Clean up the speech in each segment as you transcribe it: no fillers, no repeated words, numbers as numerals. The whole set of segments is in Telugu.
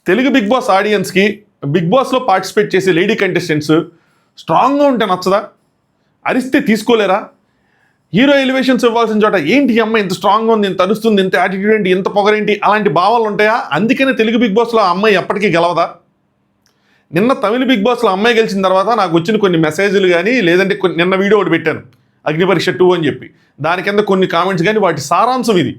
తెలుగు బిగ్ బాస్ ఆడియన్స్కి బిగ్ బాస్లో పార్టిసిపేట్ చేసే లేడీ కంటెస్టెంట్స్ స్ట్రాంగ్గా ఉంటే నచ్చదా? అరిస్తే తీసుకోలేరా? హీరో ఎలివేషన్స్ ఇవ్వాల్సిన చోట ఏంటి అమ్మాయి ఇంత స్ట్రాంగ్గా ఉంది, ఇంత అరుస్తుంది, ఇంత యాటిట్యూడ్ ఏంటి, ఇంత పొగరేంటి, అలాంటి భావాలు ఉంటాయా? అందుకనే తెలుగు బిగ్ బాస్లో ఆ అమ్మాయి ఎప్పటికీ గెలవదా? నిన్న తమిళ బిగ్ బాస్లో అమ్మాయి గెలిచిన తర్వాత నాకు వచ్చిన కొన్ని మెసేజ్లు కానీ, లేదంటే నిన్న వీడియో ఒకటి పెట్టాను అగ్నిపరీక్ష 2 అని చెప్పి, దాని కింద కొన్ని కామెంట్స్ కానీ వాటి సారాంశం ఇది.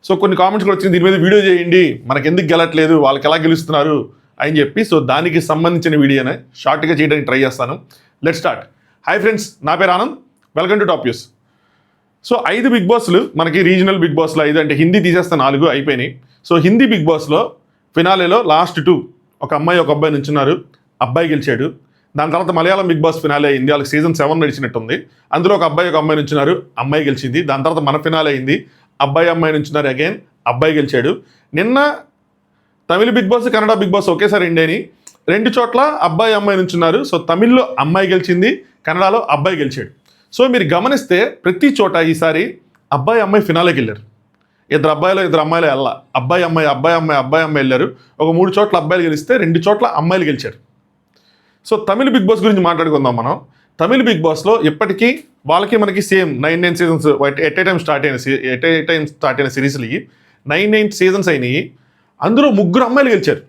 సో కొన్ని కామెంట్స్ కూడా వచ్చింది, దీని మీద వీడియో చేయండి, మనకి ఎందుకు గెలట్లేదు, వాళ్ళకి ఎలా గెలుస్తున్నారు అని చెప్పి. సో దానికి సంబంధించిన వీడియోనే షార్ట్గా చేయడానికి ట్రై చేస్తాను. Let start. హాయ్ ఫ్రెండ్స్, నా పేరు Anand, welcome to top news. So 5 big బాస్లు మనకి రీజనల్ బిగ్ బాస్లో 5 అంటే హిందీ తీసేస్తే 4 అయిపోయినాయి. సో హిందీ బిగ్ బాస్లో ఫినాలేలో లాస్ట్ 2 ఒక అమ్మాయి ఒక అబ్బాయి నుంచున్నారు, అబ్బాయి గెలిచాడు. దాని తర్వాత మలయాళం బిగ్ బాస్ ఫినాలే అయింది, వాళ్ళకి సీజన్ 7 నడిచినట్టుంది. అందులో ఒక అమ్మాయి నుంచున్నారు, అమ్మాయి గెలిచింది. దాని తర్వాత మన ఫినాలే అయింది, అబ్బాయి అమ్మాయి నుంచున్నారు, అగైన్ అబ్బాయి గెలిచాడు. నిన్న Tamil big boss Kannada big boss ఒకేసారి ఎండేని 2 చోట్ల అబ్బాయి అమ్మాయి నుంచున్నారు. సో తమిళ్లో అమ్మాయి గెలిచింది, కన్నడలో అబ్బాయి గెలిచాడు. సో మీరు గమనిస్తే ప్రతి చోట ఈసారి అబ్బాయి అమ్మాయి ఫినాలేకి వెళ్ళారు. 2 అబ్బాయిలు 2 అమ్మాయిలు వెళ్ళా, అబ్బాయి అమ్మాయి వెళ్ళారు. ఒక 3 చోట్ల అబ్బాయిలు గెలిస్తే 2 చోట్ల అమ్మాయిలు గెలిచారు. సో తమిళ బిగ్ బాస్ గురించి మాట్లాడుకుందాం మనం. తమిళ బిగ్ బాస్లో ఇప్పటికీ వాళ్ళకి మనకి same 9 seasons at a time start అయిన సిరీస్లు 9 సీజన్స్ అయినాయి. అందులో 3 అమ్మాయిలు గెలిచారు,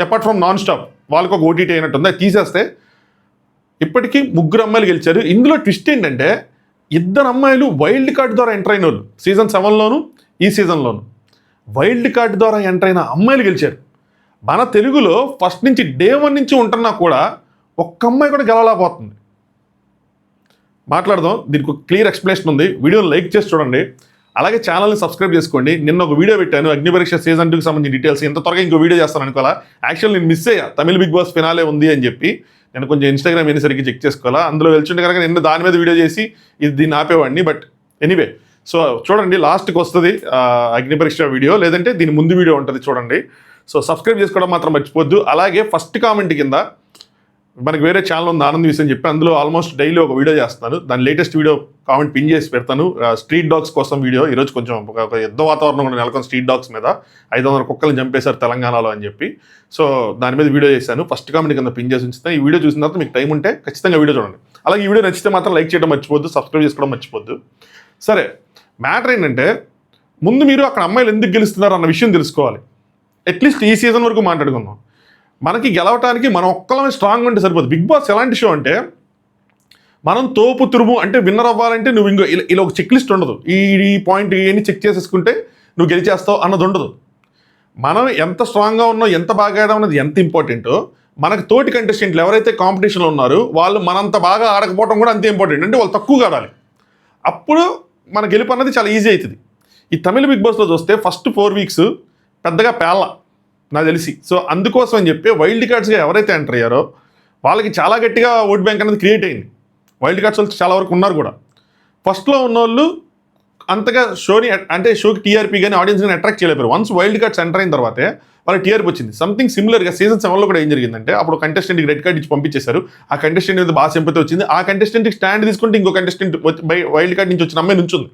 అపార్ట్ ఫ్రమ్ నాన్ స్టాప్. వాళ్ళకి ఒక ఓటీటీ అయినట్టుంది, అది తీసేస్తే ఇప్పటికీ 3 అమ్మాయిలు గెలిచారు. ఇందులో ట్విస్ట్ ఏంటంటే 2 అమ్మాయిలు వైల్డ్ కార్డ్ ద్వారా ఎంటర్ అయిన వాళ్ళు, సీజన్ 7లోను ఈ సీజన్లోను వైల్డ్ కార్డ్ ద్వారా ఎంటర్ అయిన అమ్మాయిలు గెలిచారు. మన తెలుగులో ఫస్ట్ నుంచి డే 1 నుంచి ఉంటున్నా కూడా ఒక్క అమ్మాయి కూడా గెలవలేకపోతుంది. మాట్లాడదాం, దీనికి ఒక క్లియర్ ఎక్స్ప్లెనేషన్ ఉంది. వీడియోని లైక్ చేసి చూడండి, అలాగే ఛానల్ని సబ్స్క్రైబ్ చేసుకోండి. నిన్న ఒక వీడియో పెట్టాను అగ్నిపరీక్ష సీజన్ 2కి సంబంధించిన డీటెయిల్స్. ఇంత త్వరగా ఇంకో వీడియో చేస్తాను అనుకోవాలా. యాక్చువల్ నేను మిస్ అయ్యా, తమిళ బిగ్ బాస్ ఫినాలే ఉంది అని చెప్పి. నేను కొంచెం ఇన్స్టాగ్రామ్ సరిగ్గా చెక్ చేసుకోవాలా, అందులో వెళ్తుంటే కనుక నిన్న దాని మీద వీడియో చేసి దీన్ని ఆపేవాడిని. బట్ ఎనీవే, సో చూడండి, లాస్ట్కి వస్తుంది అగ్నిపరీక్ష వీడియో, లేదంటే దీని ముందు వీడియో ఉంటుంది చూడండి. సో సబ్స్క్రైబ్ చేసుకోవడం మాత్రం మర్చిపోద్దు. అలాగే ఫస్ట్ కామెంట్ కింద మనకి వేరే ఛానల్ ఉంది ఆనంద్ వీస్ అని చెప్పి, అందులో ఆల్మోస్ట్ డైలీ ఒక వీడియో చేస్తున్నాను. దాని లేటెస్ట్ వీడియో కామెంట్ పిన్ చేసి పెడతాను. స్ట్రీట్ డాగ్స్ కోసం వీడియో. ఈరోజు కొంచెం ఒక యుద్ధ వాతావరణం కూడా నెలకొని స్ట్రీట్ డాగ్స్ మీద 500 కుక్కలను చంపేశారు తెలంగాణలో అని చెప్పి. సో దాని మీద వీడియో చేశాను, ఫస్ట్ కామెంట్ కింద పిన్ చేసి ఉంచుతాను. ఈ వీడియో చూసిన తర్వాత మీకు టైం ఉంటే ఖచ్చితంగా వీడియో చూడండి. అలాగే ఈ వీడియో నచ్చితే మాత్రం లైక్ చేయడం మర్చిపోద్దు, సబ్స్క్రైబ్ చేసుకోవడం మర్చిపోద్దు. సరే, మ్యాటర్ ఏంటంటే ముందు మీరు అక్కడ అమ్మాయిలు ఎందుకు గెలుస్తున్నారు అన్న విషయం తెలుసుకోవాలి. అట్లీస్ట్ ఈ సీజన్ వరకు మాట్లాడుకుందాం. మనకి గెలవటానికి మనం ఒక్కలమే స్ట్రాంగ్ ఉంటే సరిపోదు. బిగ్ బాస్ ఎలాంటి షో అంటే మనం తోపు తురుము అంటే విన్నర్ అవ్వాలంటే నువ్వు ఇలా ఒక చెక్ లిస్ట్ ఉండదు. ఈ పాయింట్ ఇవన్నీ చెక్ చేసేసుకుంటే నువ్వు గెలిచేస్తావు అన్నది ఉండదు. మనం ఎంత స్ట్రాంగ్గా ఉన్నావు, ఎంత బాగా ఆడడం అన్నది ఎంత ఇంపార్టెంటో, మనకు తోటి కంటెస్టెంట్లు ఎవరైతే కాంపిటీషన్లో ఉన్నారో వాళ్ళు మనంత బాగా ఆడకపోవడం కూడా అంతే ఇంపార్టెంట్. అంటే వాళ్ళు తక్కువగా ఆడాలి, అప్పుడు మన గెలుపు అన్నది చాలా ఈజీ అవుతుంది. ఈ తమిళ బిగ్ బాస్లో చూస్తే ఫస్ట్ 4 వీక్స్ పెద్దగా పేళ్ళ నాకు తెలిసి. సో అందుకోసం అని చెప్పి వైల్డ్ కార్డ్స్గా ఎవరైతే ఎంటర్ అయ్యారో వాళ్ళకి చాలా గట్టిగా ఓట్ బ్యాంక్ అనేది క్రియేట్ అయింది. వైల్డ్ కార్డ్స్ వాళ్ళు చాలా వరకు ఉన్నారు కూడా. ఫస్ట్లో ఉన్న వాళ్ళు అంతగా షోని అంటే షోకి టీఆర్పీ కానీ ఆడియన్స్ కానీ అట్రాక్ట్ చేయలేరు. వన్స్ వైల్డ్ కార్డ్స్ ఎంటర్ అయిన తర్వాతే వాళ్ళకి టీఆర్పీ వచ్చింది. సంథింగ్ సిమిలర్గా సీజన్ 7లో కూడా ఏం జరిగిందంటే, అప్పుడు కంటెస్టెంట్కి రెడ్ కార్డ్ ఇచ్చి పంపించేశారు. ఆ కంటెస్టెంట్ మీద బాగా సింపతి వచ్చింది. ఆ కంటెస్టెంట్కి స్టాండ్ తీసుకుంటే ఇంకో కంటెస్టెంట్ వైల్డ్ కార్డ్ నుంచి వచ్చిన అమ్మాయి నుంచుంది.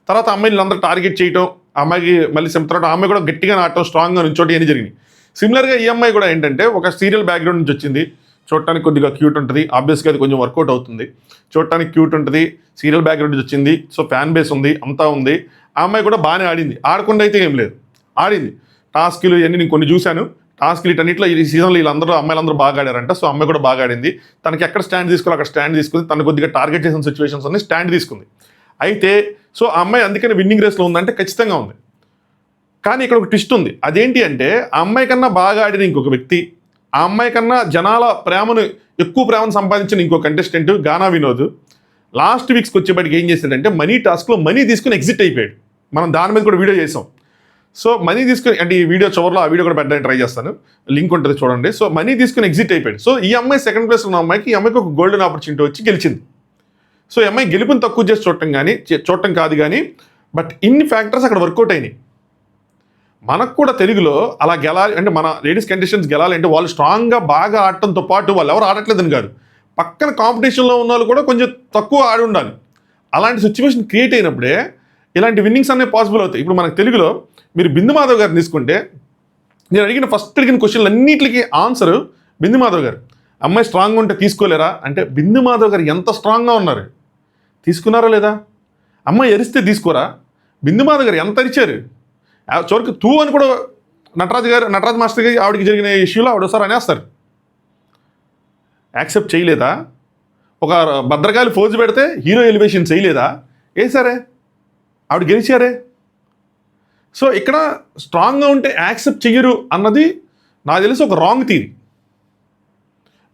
తర్వాత అమ్మాయిలు అందరూ టార్గెట్ చేయటం, అమ్మాయికి మళ్ళీ తర్వాత అమ్మాయి కూడా గట్టిగా ఆడటం, స్ట్రాంగ్గా నుంచోటి అని జరిగింది. సిమిలర్గా ఈ అమ్మాయి కూడా ఏంటంటే ఒక సీరియల్ బ్యాక్గ్రౌండ్ నుంచి వచ్చింది. చూడటానికి కొద్దిగా క్యూట్ ఉంటుంది, ఆబ్వియస్గా అది కొంచెం వర్కౌట్ అవుతుంది. చూడటానికి క్యూట్ ఉంటుంది, సీరియల్ బ్యాక్గ్రౌండ్ నుంచి వచ్చింది. సో ఫ్యాన్ బేస్ ఉంది, అంతా ఉంది. ఆ అమ్మాయి కూడా బాగానే ఆడింది, ఆడకుండా అయితే ఏం లేదు, ఆడింది. టాస్క్లు ఇవన్నీ నేను కొన్ని చూశాను. టాస్క్లు వీటన్నిటిలో ఈ సీజన్లో అమ్మాయిలందరూ బాగా ఆడారంట. సో అమ్మాయి కూడా బాగా ఆడింది. తనకి ఎక్కడ స్టాండ్ తీసుకోవాలి అక్కడ స్టాండ్ తీసుకుంది. తను కొద్దిగా టార్గెట్ చేసిన సిచ్యువేషన్స్ అన్ని స్టాండ్ తీసుకుంది. అయితే సో ఆ అమ్మాయి అందుకని విన్నింగ్ రేస్లో ఉందంటే ఖచ్చితంగా ఉంది. కానీ ఇక్కడ ఒక ట్విస్ట్ ఉంది. అదేంటి అంటే ఆ అమ్మాయి కన్నా బాగా ఆడిన ఇంకొక వ్యక్తి, ఆ అమ్మాయి కన్నా జనాల ఎక్కువ ప్రేమను సంపాదించిన ఇంకో కంటెస్టెంట్ గానా వినోద్ లాస్ట్ వీక్స్కి వచ్చేప్పటికి ఏం చేశాడంటే మనీ టాస్క్లో మనీ తీసుకుని ఎగ్జిట్ అయిపోయాడు. మనం దాని మీద కూడా వీడియో చేసాం. సో మనీ తీసుకుని, అంటే ఈ వీడియో చివరిలో ఆ వీడియో కూడా పెట్టడానికి ట్రై చేస్తాను, లింక్ ఉంటుంది చూడండి. సో మనీ తీసుకుని ఎగ్జిట్ అయిపోయాడు. సో ఈ అమ్మాయి సెకండ్ ప్లేస్లో ఉన్న అమ్మాయికి, ఈ అమ్మాయికి ఒక గోల్డెన్ ఆపర్చునిటీ వచ్చి గెలిచింది. సో ఈ అమ్మాయి గెలుపుని తక్కువ చేసి చూడటం కాదు కానీ, బట్ ఇన్ని ఫ్యాక్టర్స్ అక్కడ వర్కౌట్ అయినాయి. మనకు కూడా తెలుగులో అలా గెలాలి అంటే, మన లేడీస్ కంటెస్టెంట్స్ గెలాలి అంటే వాళ్ళు స్ట్రాంగ్గా బాగా ఆడటంతో పాటు వాళ్ళు ఎవరు ఆడట్లేదని కాదు, పక్కన కాంపిటీషన్లో ఉన్న వాళ్ళు కూడా కొంచెం తక్కువ ఆడి ఉండాలి. అలాంటి సిచ్యువేషన్ క్రియేట్ అయినప్పుడే ఇలాంటి విన్నింగ్స్ అనేవి పాసిబుల్ అవుతాయి. ఇప్పుడు మనకు తెలుగులో మీరు బిందు మాధవ్ గారిని తీసుకుంటే నేను అడిగిన క్వశ్చన్లు అన్నింటికి ఆన్సర్ బిందు మాధవ్ గారు. అమ్మాయి స్ట్రాంగ్ ఉంటే తీసుకోలేరా అంటే, బిందు మాధవ్ గారు ఎంత స్ట్రాంగ్గా ఉన్నారు, తీసుకున్నారా లేదా? అమ్మాయి ఎరిస్తే తీసుకోరా? బిందు మాధవ్ గారు ఎంత అరిచారు, చివరికి తూ అని కూడా నటరాజ్ మాస్టర్ గారి ఆవిడకి జరిగిన ఇష్యూలో ఆవిడ ఒకసారి అనేస్తారు. యాక్సెప్ట్ చేయలేదా? ఒక భద్రకాళి ఫోజు పెడితే హీరో ఎలివేషన్ చేయలేదా? సరే ఆవిడ గెలిచారే. సో ఇక్కడ స్ట్రాంగ్గా ఉంటే యాక్సెప్ట్ చెయ్యరు అన్నది నాకు తెలిసి ఒక రాంగ్ థియరీ.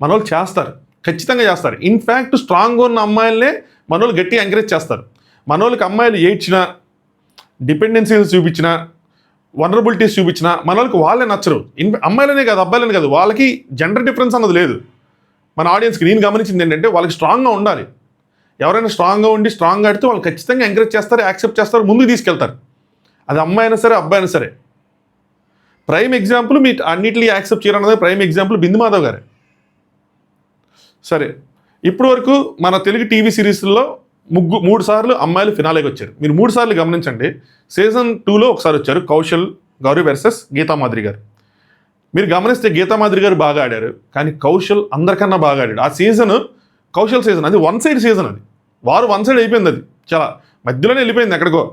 మన వాళ్ళు చేస్తారు, ఖచ్చితంగా చేస్తారు. ఇన్ఫ్యాక్ట్ స్ట్రాంగ్గా ఉన్న అమ్మాయిలనే మన వాళ్ళు గట్టిగా ఎంకరేజ్ చేస్తారు. మన వాళ్ళకి అమ్మాయిలు ఏడ్చినా, డిపెండెన్సీస్ చూపించినా, వనరబిలిటీస్ చూపించినా మన వాళ్ళకి వాళ్ళే నచ్చరు. అమ్మాయిలనే కాదు, అబ్బాయిలనే కాదు, వాళ్ళకి జెండర్ డిఫరెన్స్ అన్నది లేదు. మన ఆడియన్స్కి నేను గమనించింది ఏంటంటే, వాళ్ళకి స్ట్రాంగ్గా ఉండాలి. ఎవరైనా స్ట్రాంగ్గా ఉండి స్ట్రాంగ్గా ఆడితే వాళ్ళు ఖచ్చితంగా ఎంకరేజ్ చేస్తారు, యాక్సెప్ట్ చేస్తారు, ముందుకు తీసుకెళ్తారు. అది అమ్మాయి అయినా సరే, అబ్బాయి అయినా సరే. ప్రైమ్ ఎగ్జాంపుల్ మీ అన్నిటినీ యాక్సెప్ట్ చేయడం ప్రైమ్ ఎగ్జాంపుల్ బిందు మాధవ్ గారే. సరే, ఇప్పటి వరకు మన తెలుగు టీవీ సిరీస్లో 3 సార్లు అమ్మాయిలు ఫినాలేకి వచ్చారు. మీరు 3 సార్లు గమనించండి. సీజన్ 2లో ఒకసారి వచ్చారు, కౌశల్ గౌరీ వర్సెస్ గీతామాధురి గారు. మీరు గమనిస్తే గీతామాధురి గారు బాగా ఆడారు, కానీ కౌశల్ అందరికన్నా బాగా ఆడాడు. ఆ సీజన్ కౌశల్ సీజన్, అది వన్ సైడ్ సీజన్. అది వారు వన్ సైడ్ అయిపోయింది, అది చాలా మధ్యలోనే వెళ్ళిపోయింది ఎక్కడికో.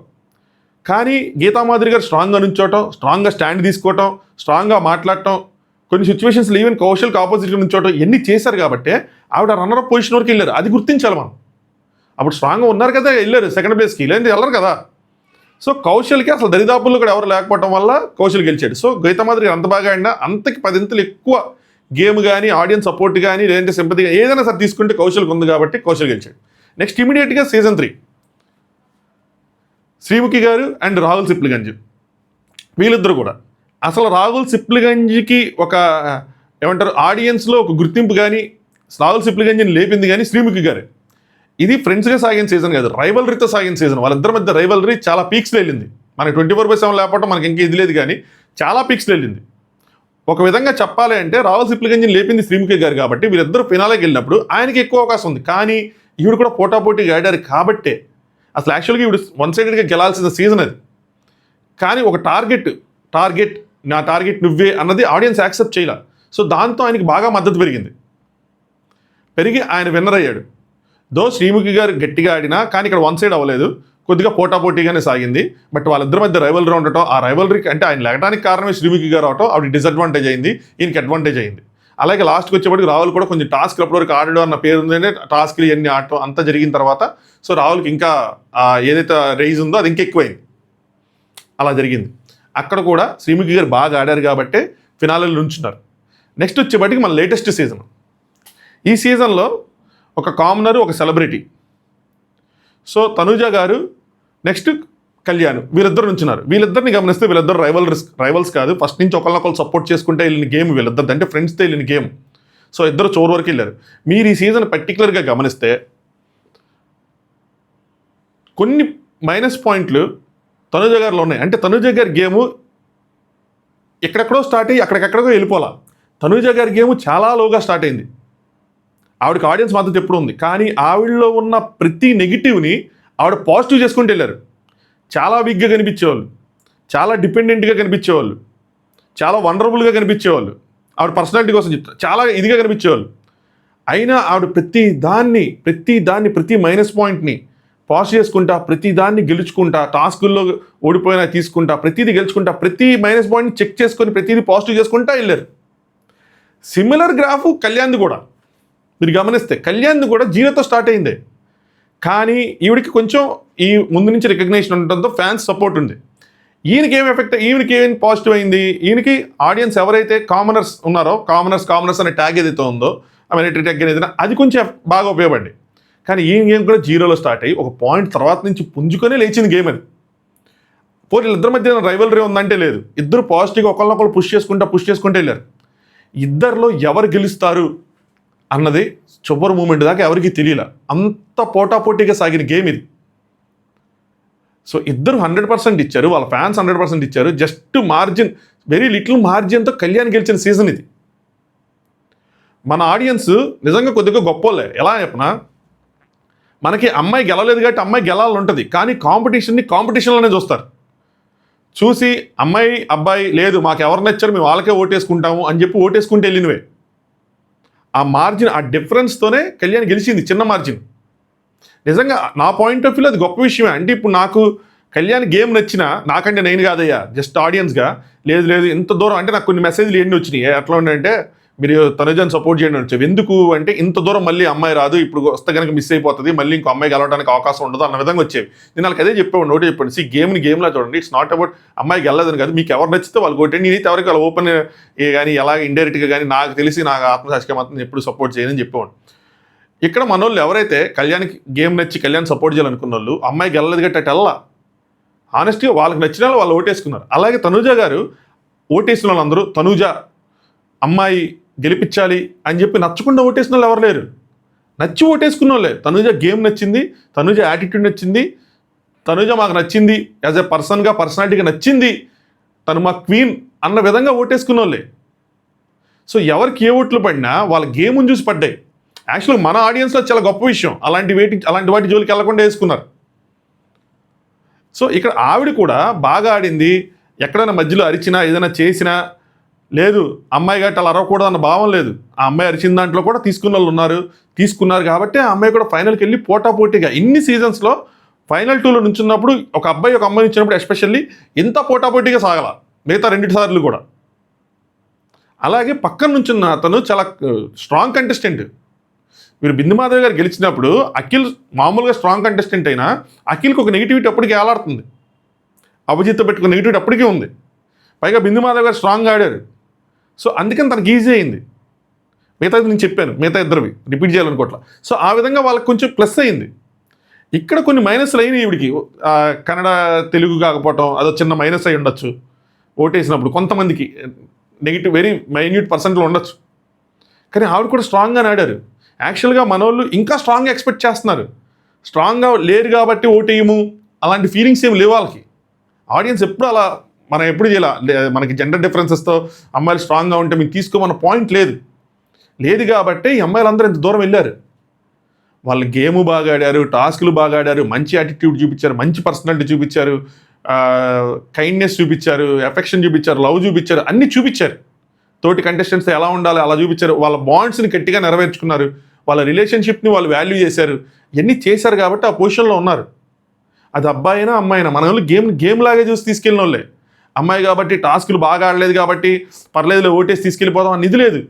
కానీ గీతామాధురి గారు స్ట్రాంగ్గా నుంచోవటం, స్ట్రాంగ్గా స్టాండ్ తీసుకోవటం, స్ట్రాంగ్గా మాట్లాడటం, కొన్ని సిచ్యువేషన్స్లో ఈవెన్ కౌశల్కి ఆపోజిట్గా నుంచోవటం ఎన్ని చేశారు కాబట్టి ఆవిడ రన్నర్ అప్ పొజిషన్ వరకు వెళ్ళారు. అది గుర్తించాలి మనం. అప్పుడు స్ట్రాంగ్గా ఉన్నారు కదా, వెళ్ళారు సెకండ్ ప్లేస్కి, లేదంటే వెళ్ళరు కదా. సో కౌశల్కి అసలు దరిదాపుల్లో కూడా ఎవరు లేకపోవడం వల్ల కౌశల్ గెలిచాడు. సో గీతామాధురి గారు అంత బాగా ఆడినా అంతకి 10 ఎక్కువ గేమ్ కానీ, ఆడియన్స్ సపోర్ట్ కానీ, లేదంటే సింపతి ఏదైనా సరే తీసుకుంటే కౌశల్కి ఉంది కాబట్టి కౌశల్ గెలిచాడు. నెక్స్ట్ ఇమీడియట్గా సీజన్ 3 శ్రీముఖి గారు అండ్ రాహుల్ సిప్లిగంజ్, వీళ్ళిద్దరు కూడా. అసలు రాహుల్ సిప్లిగంజ్కి ఒక ఏమంటారు ఆడియన్స్లో ఒక గుర్తింపు కానీ, రాహుల్ సిప్లిగంజ్ని లేపింది కానీ శ్రీముఖి గారే. ఇది ఫ్రెండ్స్గా సాగిన సీజన్ కాదు, రైవలరీతో సాగిన సీజన్. వాళ్ళిద్దరి మధ్య రైవలరీ చాలా పీక్స్లో వెళ్ళింది. మనకి 24/7 లేకపోవడం మనకి ఇంకా ఇది లేదు, కానీ చాలా పీక్స్లో వెళ్ళింది. ఒక విధంగా చెప్పాలి అంటే రాహుల్ సిప్లిగంజ్ని లేపింది శ్రీముఖి గారు కాబట్టి వీళ్ళిద్దరు ఫినాలేకి వెళ్ళినప్పుడు ఆయనకి ఎక్కువ అవకాశం ఉంది. కానీ ఈవిడ కూడా పోటాపోటీగా ఆడారు కాబట్టే అసలు యాక్చువల్గా ఈవిడ వన్ సైడెడ్గా గెలాల్సిన సీజన్ అది. కానీ ఒక టార్గెట్ నా టార్గెట్ నువ్వే అన్నది ఆడియన్స్ యాక్సెప్ట్ చేయాల. సో దాంతో ఆయనకి బాగా మద్దతు పెరిగి ఆయన విన్నర్ అయ్యాడు. దో శ్రీముఖి గారు గట్టిగా ఆడినా కానీ ఇక్కడ వన్ సైడ్ అవ్వలేదు, కొద్దిగా పోటాపోటీగానే సాగింది. బట్ వాళ్ళిద్దరి మధ్య రైవలరీ ఉండటం, ఆ రైవలరీకి అంటే ఆయన లెగడానికి కారణమే శ్రీముఖి గారు అవటం, ఆవిడ డిసడ్వాంటేజ్ అయింది, ఈయనకి అడ్వాంటేజ్ అయింది. అలాగే లాస్ట్కి వచ్చేప్పటికి రాహుల్ కూడా కొంచెం టాస్క్ అప్పటివరకు ఆడడం అన్న పేరు ఉందంటే టాస్క్లు ఇవన్నీ ఆడటం అంతా జరిగిన తర్వాత సో రాహుల్కి ఇంకా ఏదైతే రైజ్ ఉందో అది ఇంకా ఎక్కువైంది. అలా జరిగింది. అక్కడ కూడా శ్రీముఖి గారు బాగా ఆడారు కాబట్టే ఫినాలేలో నుంచున్నారు. నెక్స్ట్ వచ్చేప్పటికి మన లేటెస్ట్ సీజన్. ఈ సీజన్లో ఒక కామనర్, ఒక సెలబ్రిటీ. సో తనూజ గారు నెక్స్ట్ కళ్యాణ్, వీళ్ళిద్దరు నుంచున్నారు. వీళ్ళిద్దరిని గమనిస్తే వీళ్ళిద్దరు రైవల్స్ కాదు, ఫస్ట్ నుంచి ఒకరినొకరు సపోర్ట్ చేసుకుంటే వెళ్ళిన గేమ్ వీళ్ళిద్దరు, అంటే ఫ్రెండ్స్తో వెళ్ళిన గేమ్. సో ఇద్దరు చోరు వరకు వెళ్ళారు. మీరు ఈ సీజన్ పర్టికులర్గా గమనిస్తే కొన్ని మైనస్ పాయింట్లు తనూజ గారిలో ఉన్నాయి. అంటే తనూజ గారి గేము ఎక్కడెక్కడో స్టార్ట్ అయ్యి అక్కడికెక్కడికో వెళ్ళిపోలా. తనూజ గారి గేము చాలా లోగా స్టార్ట్ అయింది. ఆవిడకి ఆడియన్స్ మద్దతు ఎప్పుడు ఉంది, కానీ ఆవిడలో ఉన్న ప్రతి నెగిటివ్ని ఆవిడ పాజిటివ్ చేసుకుంటూ వెళ్ళారు. చాలా వీక్గా కనిపించేవాళ్ళు, చాలా డిపెండెంట్గా కనిపించేవాళ్ళు, చాలా వండరబుల్గా కనిపించేవాళ్ళు. ఆవిడ పర్సనాలిటీ కోసం చెప్తారు, చాలా ఇదిగా కనిపించేవాళ్ళు. అయినా ఆవిడ ప్రతి మైనస్ పాయింట్ని పాస్ చేసుకుంటా, ప్రతి దాన్ని గెలుచుకుంటా, టాస్కుల్లో ఓడిపోయినా తీసుకుంటా, ప్రతిదీ గెలుచుకుంటా, ప్రతి మైనస్ పాయింట్ని చెక్ చేసుకొని ప్రతిదీ పాజిటివ్ చేసుకుంటా వెళ్ళారు. సిమిలర్ గ్రాఫ్ కళ్యాణ్ది కూడా మీరు గమనిస్తే, కళ్యాణ్ది కూడా 0తో స్టార్ట్ అయింది. కానీ ఈవిడికి కొంచెం ఈ ముందు నుంచి రికగ్నేషన్ ఉండటంతో ఫ్యాన్స్ సపోర్ట్ ఉంది. ఈయనకి ఏం ఎఫెక్ట్, ఈయనకి ఏం పాజిటివ్ అయింది, ఈయనకి ఆడియన్స్ ఎవరైతే కామనర్స్ ఉన్నారో, కామనర్స్ అనే ట్యాగ్ ఏదైతే ఉందో, మిలిటరీ ట్యాగ్ ఏదైనా అది కొంచెం బాగా ఉపయోగపడింది. కానీ ఈ గేమ్ కూడా 0లో స్టార్ట్ అయ్యి ఒక పాయింట్ తర్వాత నుంచి పుంజుకొనే లేచింది గేమ్ అది. వీళ్ళిద్దరి మధ్య రైవలరీ ఉందంటే లేదు, ఇద్దరు పాజిటివ్గా ఒకళ్ళనొకళ్ళు పుష్ చేసుకుంటూ వెళ్ళారు. ఇద్దరిలో ఎవరు గెలుస్తారు అన్నది చివరి మూమెంట్ దాకా ఎవరికి తెలియలే, అంత పోటాపోటీగా సాగిన గేమ్ ఇది. సో ఇద్దరు 100% ఇచ్చారు, వాళ్ళ ఫ్యాన్స్ 100% ఇచ్చారు. జస్ట్ మార్జిన్, వెరీ లిటిల్ మార్జిన్తో కళ్యాణ్ గెలిచిన సీజన్ ఇది. మన ఆడియన్స్ నిజంగా కొద్దిగా గొప్పోళ్ళే. ఎలా చెప్పినా మనకి అమ్మాయి గెలవలేదు కాబట్టి అమ్మాయి గెలాలని ఉంటుంది, కానీ కాంపిటీషన్లోనే చూస్తారు. చూసి అమ్మాయి అబ్బాయి లేదు మాకు ఎవరు నచ్చారు మేము వాళ్ళకే ఓటేసుకుంటాము అని చెప్పి ఓటేసుకుంటే వెళ్ళినవే. ఆ మార్జిన్, ఆ డిఫరెన్స్తోనే కళ్యాణ్ గెలిచింది, చిన్న మార్జిన్. నిజంగా నా పాయింట్ ఆఫ్ వ్యూలో అది గొప్ప విషయమే. అంటే ఇప్పుడు నాకు కళ్యాణ్ గేమ్ నచ్చినా, నాకంటే నేను కాదయ్యా, జస్ట్ ఆడియన్స్గా, లేదు లేదు ఇంత దూరం అంటే నాకు కొన్ని మెసేజ్లు ఎన్ని వచ్చినాయి ఎట్లా ఉన్నాయంటే, మీరు తనుజాని సపోర్ట్ చేయండి అని వచ్చావు, ఎందుకు అంటే ఇంత దూరం మళ్ళీ అమ్మాయి రాదు, ఇప్పుడు వస్తే కనుక మిస్ అయిపోతుంది, మళ్ళీ ఇంకో అమ్మాయి గెలవడానికి అవకాశం ఉండదు అన్న విధంగా వచ్చేవి. నేను వాళ్ళకి అదే చెప్పేవాడు, ఒకటి చెప్పండి, గేమ్ని గేమ్లా చూడండి, ఇట్స్ నాట్ అబౌట్ అమ్మాయికి వెళ్ళదని కాదు, మీకు ఎవరు నచ్చితే వాళ్ళు కొట్టండి. నేనైతే ఎవరికి వాళ్ళ ఓపెన్ కానీ ఎలా ఇండైరెక్ట్గా కానీ నాకు తెలిసి నాకు ఆత్మసాక్షిగా మాత్రం ఎప్పుడు సపోర్ట్ చేయని చెప్పేవాడు. ఇక్కడ మన వాళ్ళు ఎవరైతే కళ్యాణ్కి గేమ్ నచ్చి కళ్యాణ్ సపోర్ట్ చేయాలనుకున్న వాళ్ళు అమ్మాయికి వెళ్ళలేదు గట్టి అటు వెళ్ళా, ఆనెస్ట్గా వాళ్ళకి నచ్చిన వాళ్ళు ఓటేసుకున్నారు. అలాగే తనూజ గారు ఓటేసిన వాళ్ళందరూ తనూజ అమ్మాయి గెలిపించాలి అని చెప్పి నచ్చకుండా ఓటేసిన వాళ్ళు ఎవరు లేరు, నచ్చి ఓటేసుకున్న వాళ్ళే. తనూజ గేమ్ నచ్చింది, తనూజ యాటిట్యూడ్ నచ్చింది, తనూజ మాకు నచ్చింది, యాజ్ ఎ పర్సన్గా పర్సనాలిటీగా నచ్చింది, తను మా క్వీన్ అన్న విధంగా ఓటేసుకున్న వాళ్ళే. సో ఎవరికి ఏ ఓట్లు పడినా వాళ్ళ గేమ్ని చూసి పడ్డాయి. యాక్చువల్గా మన ఆడియన్స్లో చాలా గొప్ప విషయం, అలాంటి వాటి జోలికి వెళ్లకుండా వేసుకున్నారు. సో ఇక్కడ ఆవిడ కూడా బాగా ఆడింది, ఎక్కడైనా మధ్యలో అరిచినా ఏదైనా చేసినా లేదు, అమ్మాయి గట్టి అలా అరవకూడదు అన్న భావం లేదు. ఆ అమ్మాయి అరిచిన దాంట్లో కూడా తీసుకున్న వాళ్ళు తీసుకున్నారు కాబట్టి ఆ అమ్మాయి కూడా ఫైనల్కి వెళ్ళి పోటాపోటీగా ఇన్ని సీజన్స్లో ఫైనల్ 2లో నుంచున్నప్పుడు ఒక అబ్బాయి ఒక అమ్మాయి ఇచ్చినప్పుడు ఎస్పెషల్లీ ఇంత పోటాపోటీగా సాగల మిగతా 2 సార్లు కూడా. అలాగే పక్కన నుంచున్న అతను చాలా స్ట్రాంగ్ కంటెస్టెంట్. మీరు బిందు మాధవ్ గారు గెలిచినప్పుడు అఖిల్ మామూలుగా స్ట్రాంగ్ కంటెస్టెంట్ అయినా అఖిల్కి ఒక నెగిటివిటీ అప్పటికి ఏలాడుతుంది, అభిజిత్ పెట్టుకున్న నెగిటివిటీ అప్పటికీ ఉంది. పైగా బిందు మాధవ్ గారు స్ట్రాంగ్గా ఆడారు. సో అందుకని తనకి ఈజీ అయింది. మిగతాది నేను చెప్పాను, మిగతా ఇద్దరివి రిపీట్ చేయాలనుకోవట్లా. సో ఆ విధంగా వాళ్ళకి కొంచెం ప్లస్ అయింది. ఇక్కడ కొన్ని మైనస్లు అయినాయి ఈవిడికి, కన్నడ తెలుగు కాకపోవటం అదో చిన్న మైనస్ అయి ఉండొచ్చు. ఓటేసినప్పుడు కొంతమందికి నెగిటివ్ వెరీ మైన్యూట్ పర్సెంట్లో ఉండొచ్చు, కానీ ఆవిడ కూడా స్ట్రాంగ్గానే ఆడారు. యాక్చువల్గా మనోళ్ళు ఇంకా స్ట్రాంగ్గా ఎక్స్పెక్ట్ చేస్తున్నారు, స్ట్రాంగ్గా లేరు కాబట్టి ఓటేయము అలాంటి ఫీలింగ్స్ ఏమి లేవు వాళ్ళకి. ఆడియన్స్ ఎప్పుడు అలా మనం ఎప్పుడు చేయాలి, మనకి జెండర్ డిఫరెన్సెస్తో అమ్మాయిలు స్ట్రాంగ్గా ఉంటే మీకు తీసుకోమన్న పాయింట్ లేదు కాబట్టి ఈ అమ్మాయిలందరూ ఇంత దూరం వెళ్ళారు. వాళ్ళు గేము బాగా ఆడారు, టాస్క్లు బాగా ఆడారు, మంచి యాటిట్యూడ్ చూపించారు, మంచి పర్సనాలిటీ చూపించారు, కైండ్నెస్ చూపించారు, ఎఫెక్షన్ చూపించారు, లవ్ చూపించారు, అన్నీ చూపించారు. తోటి కంటెస్టెంట్స్ ఎలా ఉండాలి అలా చూపించారు. వాళ్ళ బాండ్స్ని గట్టిగా నెరవేర్చుకున్నారు, వాళ్ళ రిలేషన్షిప్ని వాళ్ళు వాల్యూ చేశారు. ఇవన్నీ చేశారు కాబట్టి ఆ పొజిషన్లో ఉన్నారు. అది అబ్బాయి అయినా అమ్మాయి అయినా మన వాళ్ళు గేమ్ లాగే చూసి తీసుకెళ్ళిన వాళ్ళే. అమ్మాయి కాబట్టి టాస్కులు బాగా ఆడలేదు కాబట్టి పర్లేదులే ఓటేసి తీసుకెళ్ళిపోదాం అని ఇది లేదు.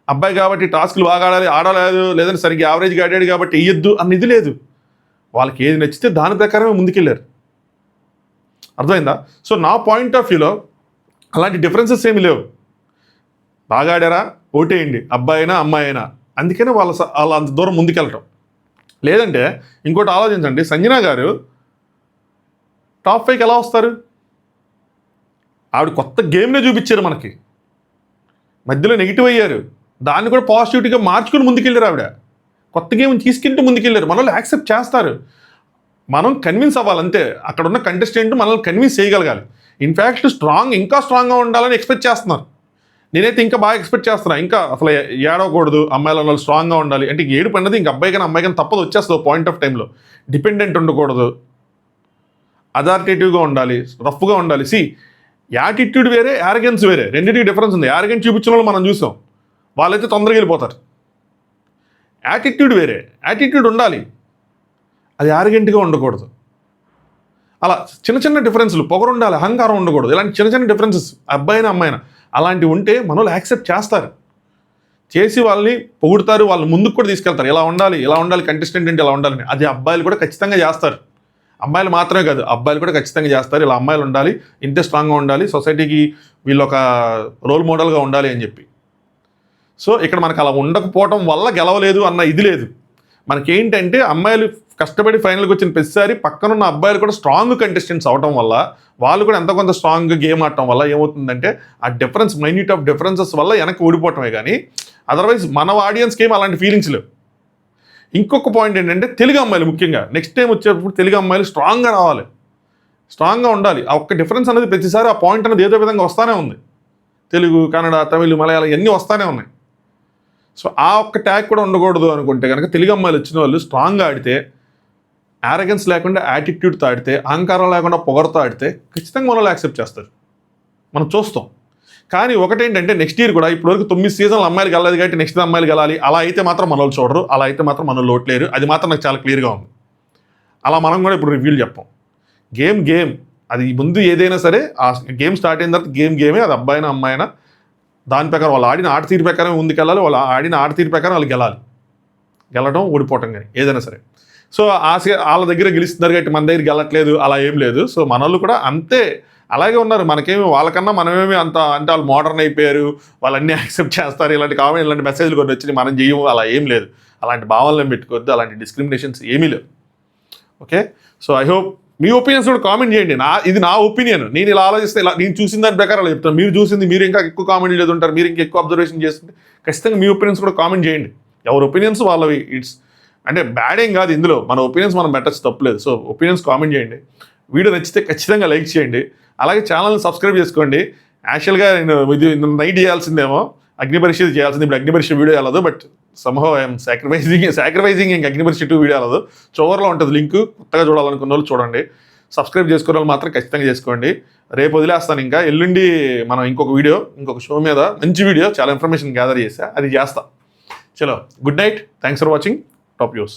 అబ్బాయి కాబట్టి టాస్కులు బాగా ఆడలేదు లేదంటే సరిగ్గా యావరేజ్గా ఆడాడు కాబట్టి వేయొద్దు అన్న ఇది లేదు. వాళ్ళకి ఏది నచ్చితే దాని ప్రకారమే ముందుకెళ్ళారు. అర్థమైందా? సో నా పాయింట్ ఆఫ్ వ్యూలో అలాంటి డిఫరెన్సెస్ ఏమి లేవు. బాగా ఆడారా ఓటేయండి, అబ్బాయి అయినా అమ్మాయి అయినా. అందుకనే వాళ్ళ అంత దూరం ముందుకెళ్ళటం. లేదంటే ఇంకోటి ఆలోచించండి, సంజన గారు టాప్ 5కి ఎలా వస్తారు? ఆవిడ కొత్త గేమ్నే చూపించారు మనకి, మధ్యలో నెగిటివ్ అయ్యారు, దాన్ని కూడా పాజిటివిటీగా మార్చుకుని ముందుకెళ్ళారు. ఆవిడ కొత్త గేమ్ని తీసుకెళ్తూ ముందుకెళ్ళారు. మనల్ని యాక్సెప్ట్ చేస్తారు, మనం కన్విన్స్ అవ్వాలంతే. అక్కడ ఉన్న కంటెస్టెంట్ మనల్ని కన్విన్స్ చేయగలగాలి. ఇన్ఫ్యాక్ట్ ఇంకా స్ట్రాంగ్గా ఉండాలని ఎక్స్పెక్ట్ చేస్తున్నారు. నేనైతే ఇంకా బాగా ఎక్స్పెక్ట్ చేస్తున్నాను, ఇంకా అసలు ఏడవకూడదు, అమ్మాయిల వాళ్ళు స్ట్రాంగ్గా ఉండాలి అంటే ఏడు పడినది ఇంక అబ్బాయి కానీ అమ్మాయి కానీ తప్పదు, వచ్చేస్తుంది పాయింట్ ఆఫ్ టైంలో. డిపెండెంట్ ఉండకూడదు, అథారిటేటివ్గా ఉండాలి, రఫ్గా ఉండాలి. యాటిట్యూడ్ వేరే, యారగెన్స్ వేరే, రెండింటికి డిఫరెన్స్ ఉంది. యారగెన్స్ చూపించిన వాళ్ళు మనం చూసాం, వాళ్ళైతే తొందరగా వెళ్ళిపోతారు. యాటిట్యూడ్ వేరే, యాటిట్యూడ్ ఉండాలి, అది యారగెంట్గా ఉండకూడదు. అలా చిన్న చిన్న డిఫరెన్స్లు, పొగరు ఉండాలి, అహంకారం ఉండకూడదు. ఇలాంటి చిన్న చిన్న డిఫరెన్సెస్ అబ్బాయినా అమ్మాయినా అలాంటివి ఉంటే మనోళ్ళు యాక్సెప్ట్ చేస్తారు, చేసి వాళ్ళని పొగుడుతారు, వాళ్ళు ముందుకు కూడా తీసుకెళ్తారు. ఇలా ఉండాలి కంటెస్టెంట్ అంటే ఇలా ఉండాలని. అది అబ్బాయిలు కూడా ఖచ్చితంగా చేస్తారు. అమ్మాయిలు మాత్రమే కాదు, అబ్బాయిలు కూడా ఖచ్చితంగా చేస్తారు. ఇలా అమ్మాయిలు ఉండాలి, ఇంతే స్ట్రాంగ్గా ఉండాలి, సొసైటీకి వీళ్ళు ఒక రోల్ మోడల్గా ఉండాలి అని చెప్పి. సో ఇక్కడ మనకు అలా ఉండకపోవటం వల్ల గెలవలేదు అన్న ఇది లేదు. మనకేంటంటే అమ్మాయిలు కష్టపడి ఫైనల్కి వచ్చిన ప్రతిసారి పక్కనున్న అబ్బాయిలు కూడా స్ట్రాంగ్ కంటెస్టెంట్స్ అవడం వల్ల, వాళ్ళు కూడా ఎంతో కొంత స్ట్రాంగ్గా గేమ్ ఆడటం వల్ల ఏమవుతుందంటే ఆ డిఫరెన్స్, మైన్యూట్ ఆఫ్ డిఫరెన్సెస్ వల్ల వెనక్కి ఓడిపోవటమే. కానీ అదర్వైజ్ మన ఆడియన్స్కి ఏం అలాంటి ఫీలింగ్స్ లేవు. ఇంకొక పాయింట్ ఏంటంటే తెలుగు అమ్మాయిలు ముఖ్యంగా నెక్స్ట్ టైం వచ్చేటప్పుడు తెలుగు అమ్మాయిలు స్ట్రాంగ్గా రావాలి, స్ట్రాంగ్గా ఉండాలి. ఆ ఒక్క డిఫరెన్స్ అనేది ప్రతిసారి ఆ పాయింట్ అనేది ఏదో విధంగా వస్తూనే ఉంది. తెలుగు, కన్నడ, తమిళ్, మలయాళం ఇవన్నీ వస్తూనే ఉన్నాయి. సో ఆ ఒక్క ట్యాగ్ కూడా ఉండకూడదు అనుకుంటే కనుక తెలుగు అమ్మాయిలు వచ్చిన వాళ్ళు స్ట్రాంగ్గా ఆడితే యారగెన్స్ లేకుండా యాటిట్యూడ్తో ఆడితే, అహంకారం లేకుండా పొగరుతో ఆడితే ఖచ్చితంగా మనల్ని యాక్సెప్ట్ చేస్తారు, మనం చూస్తాం. కానీ ఒకటేంటంటే నెక్స్ట్ ఇయర్ కూడా ఇప్పటివరకు 9 సీజన్లు అమ్మాయిలు గెలలేదు కాబట్టి నెక్స్ట్ అమ్మాయిలు గెలాలి, అలా అయితే మాత్రం మనల్ని చూడరు, అలా అయితే మాత్రం మనల్ని లోట్లేరు. అది మాత్రం నాకు చాలా క్లియర్గా ఉంది. అలా మనం కూడా ఇప్పుడు రివ్యూలు చెప్పాం. గేమ్ అది ముందు ఏదైనా సరే ఆ గేమ్ స్టార్ట్ అయిన తర్వాత గేమే, అది అబ్బాయినా అమ్మాయినా దాని ప్రకారం వాళ్ళు ఆడిన ఆట తీరు ప్రకారం ముందుకెళ్ళాలి, వాళ్ళు ఆడిన ఆట తీరు ప్రకారం వాళ్ళు గెలడం ఓడిపోవటం కానీ ఏదైనా సరే. సో వాళ్ళ దగ్గర గెలుస్తున్నారు కాబట్టి మన దగ్గర గెలట్లేదు అలా ఏం లేదు. సో మనోళ్ళు కూడా అంతే అలాగే ఉన్నారు. మనకేమి వాళ్ళకన్నా మనమేమి అంత అంటే వాళ్ళు మోడర్న్ అయిపోయారు, వాళ్ళన్నీ యాక్సెప్ట్ చేస్తారు, ఇలాంటి కామెంట్ ఇలాంటి మెసేజ్లు కొన్ని వచ్చి మనం చేయము, అలా ఏం లేదు. అలాంటి భావనలు పెట్టుకోవద్దు, అలాంటి డిస్క్రిమినేషన్స్ ఏమీ లేవు. Okay, so I hope me opinions కూడా కామెంట్ చేయండి. ఇది నా ఒపీనియన్, నేను ఇలా ఆలోచిస్తే ఇలా నేను చూసిన దాని ప్రకారం అలా చెప్తాను. మీరు చూసింది మీరు ఇంకా ఎక్కువ కామెంట్ చేస్తుంటారు, మీరు ఇంకా ఎక్కువ అబ్జర్వేషన్ చేస్తుంటే ఖచ్చితంగా మీ ఒపీనియన్స్ కూడా కామెంట్ చేయండి. ఎవరి ఒపీనియన్స్ వాళ్ళవి. ఇట్స్ అంటే బ్యాడ్ ఏం కాదు, ఇందులో మన ఒపీనియన్స్ మనం పెట్టచ్చు, తప్పలేదు. సో ఒపీనియన్స్ కామెంట్ చేయండి. వీడియో నచ్చితే ఖచ్చితంగా లైక్ చేయండి. అలాగే ఛానల్ని సబ్స్క్రైబ్ చేసుకోండి. యాక్చువల్గా నేను ఇది నైట్ చేయాల్సిందేమో, అగ్నిపరీక్ష చేయాల్సింది, ఇప్పుడు అగ్నిపరీక్ష వీడియో వెళ్ళదు. బట్ సమ్హౌ ఐఎమ్ సాక్రిఫైజింగ్ ఇంకా అగ్నిపరీక్ష 2 వీడియో వెళ్ళదు. చివర్లో ఉంటుంది లింక్, కొత్తగా చూడాలనుకున్న వాళ్ళు చూడండి. సబ్స్క్రైబ్ చేసుకున్న వాళ్ళు మాత్రం ఖచ్చితంగా చేసుకోండి. రేపు వదిలేస్తాను, ఇంకా ఎల్లుండి మనం ఇంకొక షో మీద మంచి వీడియో, చాలా ఇన్ఫర్మేషన్ గ్యాదర్ చేసా, అది చేస్తా. చలో, good night, thanks for watching top news.